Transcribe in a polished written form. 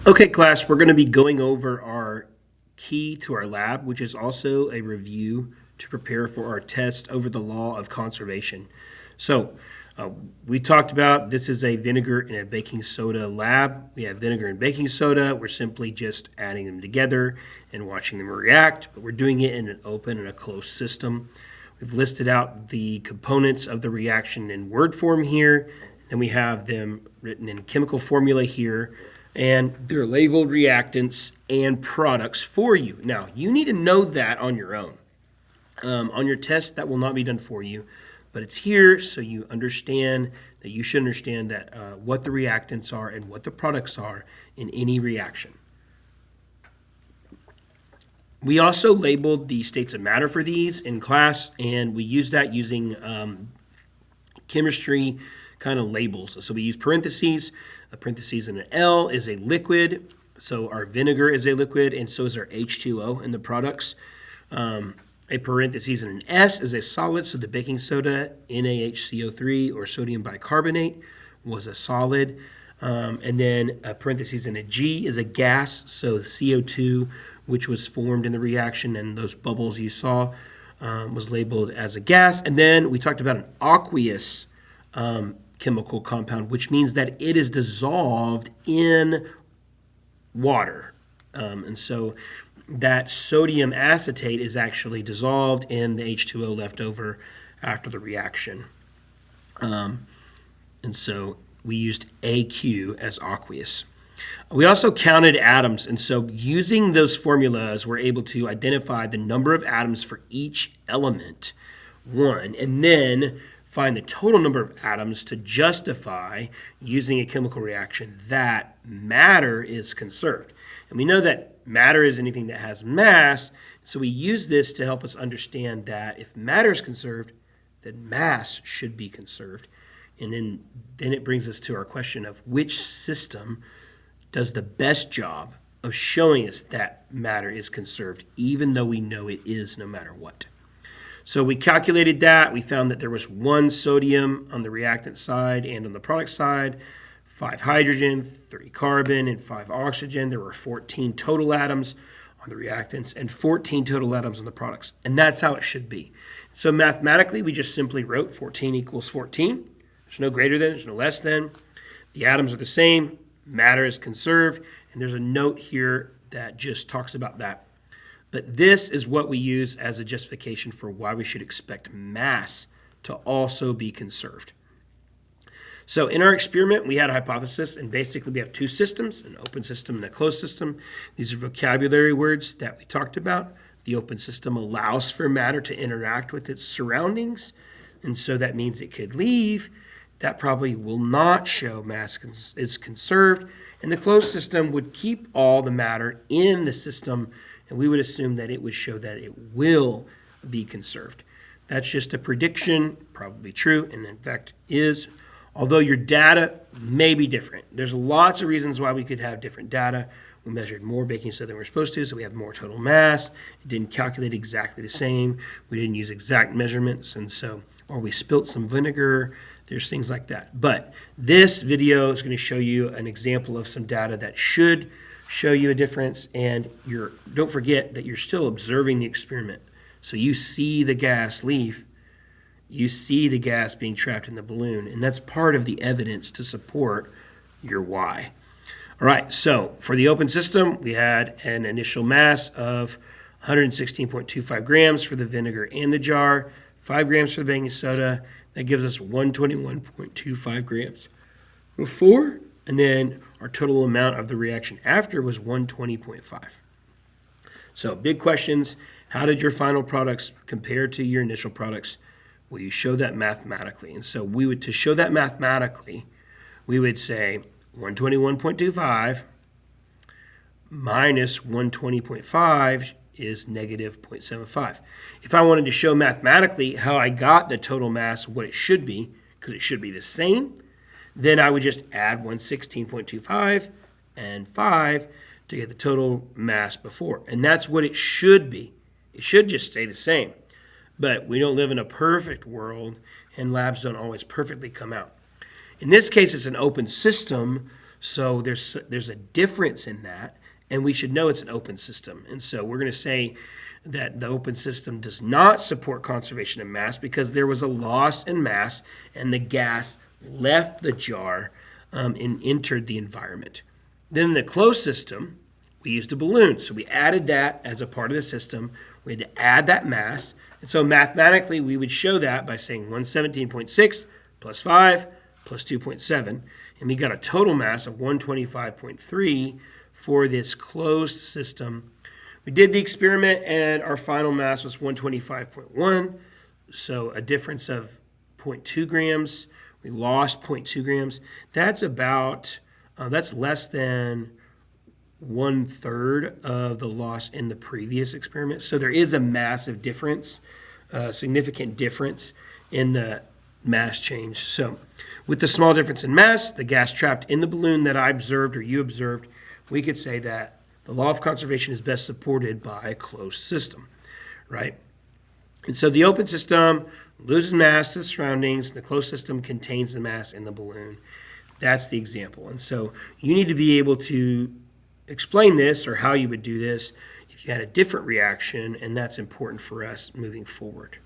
Okay, class, we're going to be going over our key to our lab, which is also a review to prepare for our test over the law of conservation. So, we talked about this is a vinegar and a baking soda lab. We have vinegar and baking soda. We're simply just adding them together and watching them react, but we're doing it in an open and a closed system. We've listed out the components of the reaction in word form here, and we have them written in chemical formula here, and they're labeled reactants and products for you. Now, you need to know that on your own. On your test, that will not be done for you, but it's here so you understand that you should understand that what the reactants are and what the products are in any reaction. We also labeled the states of matter for these in class, and we use that using chemistry kind of labels. So we use parentheses. A parentheses and an L is a liquid. So our vinegar is a liquid, and so is our H2O in the products. A parentheses and an S is a solid. So the baking soda, NaHCO3 or sodium bicarbonate, was a solid. And then a parentheses and a G is a gas. So CO2, which was formed in the reaction, and those bubbles you saw was labeled as a gas. And then we talked about an aqueous chemical compound, which means that it is dissolved in water. And so that sodium acetate is actually dissolved in the H2O left over after the reaction. And so we used AQ as aqueous. We also counted atoms, and so using those formulas, we're able to identify the number of atoms for each element, one, and then find the total number of atoms to justify using a chemical reaction that matter is conserved. And we know that matter is anything that has mass, so we use this to help us understand that if matter is conserved, then mass should be conserved. And then it brings us to our question of which system does the best job of showing us that matter is conserved, even though we know it is no matter what. So we calculated that. We found that there was 1 sodium on the reactant side and on the product side, 5 hydrogen, 3 carbon, and 5 oxygen. There were 14 total atoms on the reactants and 14 total atoms on the products. And that's how it should be. So mathematically, we just simply wrote 14 equals 14. There's no greater than, there's no less than. The atoms are the same. Matter is conserved. And there's a note here that just talks about that. But this is what we use as a justification for why we should expect mass to also be conserved. So in our experiment, we had a hypothesis, and basically we have 2 systems, an open system and a closed system. These are vocabulary words that we talked about. The open system allows for matter to interact with its surroundings, and so that means it could leave. That probably will not show mass is conserved, and the closed system would keep all the matter in the system, and we would assume that it would show that it will be conserved. That's just a prediction, probably true, and in fact is, although your data may be different. There's lots of reasons why we could have different data. We measured more baking soda than we're supposed to, so we have more total mass. It didn't calculate exactly the same. We didn't use exact measurements, and so, or we spilt some vinegar. There's things like that. But this video is going to show you an example of some data that should show you a difference, and don't forget that you're still observing the experiment. So you see the gas leave, you see the gas being trapped in the balloon, and that's part of the evidence to support your why. All right, so for the open system, we had an initial mass of 116.25 grams for the vinegar and the jar, 5 grams for the baking soda. That gives us 121.25 grams before, and then our total amount of the reaction after was 120.5. So big questions. How did your final products compare to your initial products? Well, you show that mathematically. And so to show that mathematically, we would say 121.25 minus 120.5 is negative 0.75. If I wanted to show mathematically how I got the total mass, what it should be, because it should be the same, then I would just add 116.25 and 5 to get the total mass before. And that's what it should be. It should just stay the same. But we don't live in a perfect world, and labs don't always perfectly come out. In this case, it's an open system, So there's a difference in that, and we should know it's an open system. And so we're going to say that the open system does not support conservation of mass because there was a loss in mass and the gas left the jar and entered the environment. Then in the closed system, we used a balloon. So we added that as a part of the system. We had to add that mass. And so mathematically, we would show that by saying 117.6 plus 5 plus 2.7. And we got a total mass of 125.3 for this closed system. We did the experiment, and our final mass was 125.1, so a difference of 0.2 grams. We lost 0.2 grams. That's about, that's less than 1/3 of the loss in the previous experiment. So there is a massive difference, significant difference in the mass change. So with the small difference in mass, the gas trapped in the balloon that I observed or you observed, we could say that the law of conservation is best supported by a closed system, right? And so the open system loses mass to the surroundings. The closed system contains the mass in the balloon. That's the example. And so you need to be able to explain this or how you would do this if you had a different reaction, and that's important for us moving forward.